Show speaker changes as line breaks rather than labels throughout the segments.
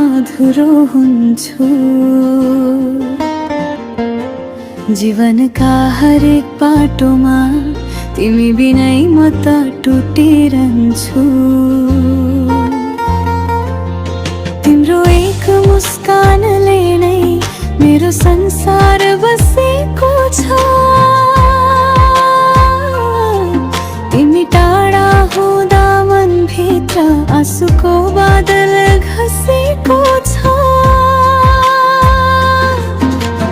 अधुरो हुन्छु। जीवनका हरेक बाटोमा तिमी बिनै म त टुटिरहन्छु। तिम्रो एक मुस्कानले नै मेरो संसार बसेको छ। तिमी टाढा हुँदा मनभित्र आँसुको बादल घसेको छ।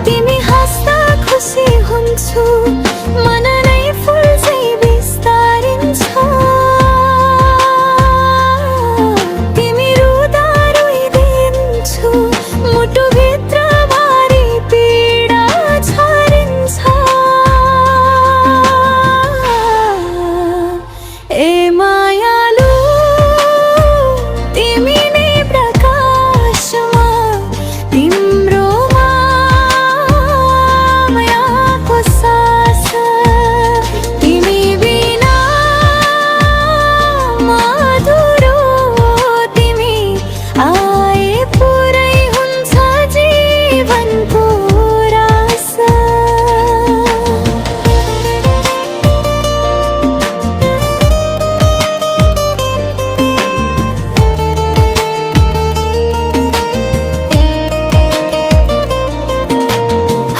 तिमी हाँस्दा खुसी हुन्छु, मन नै फुल चाहिँ बिस्तारिन्छ। तिमी रुँदा रोइदिन्छु, मुटुभित्र भारी पीडा छरिन्छ। ए मायालु तिमी नै प्रकाशमा, तिम्रो मायाको सास। तिमी बिना म अधुरो, तिमी आए पुरै हुन्छ जीवनको रास।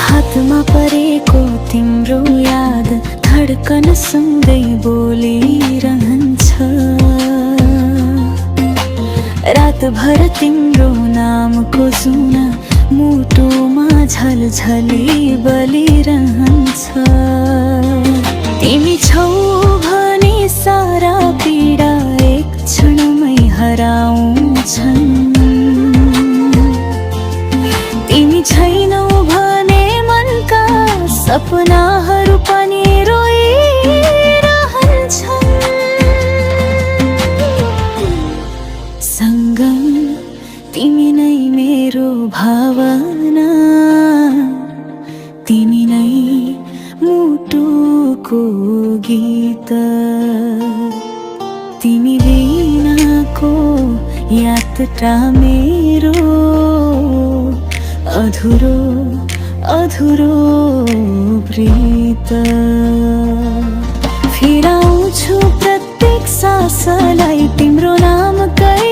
हातमा परेको तिम्रो याद धड्कन सँगै बोलिरहन्छ। रातभर तिम्रो नामको जुना मुटुमा झलझली बलिरहन्छ। तिमी छौ भने सारा पीडा एक क्षणमै हराउँछन्। तिमी छैनौ भने मनका सपनाहरू पनि रोइरहन्छन्। सँगै तिमी नै मेरो भावना, तिमी नै मुटुको गीत। तिमी बिनाको यात्रा मेरो अधुरो अधुरो प्रीत। फिराउँछु प्रत्येक सासलाई तिम्रो नामकै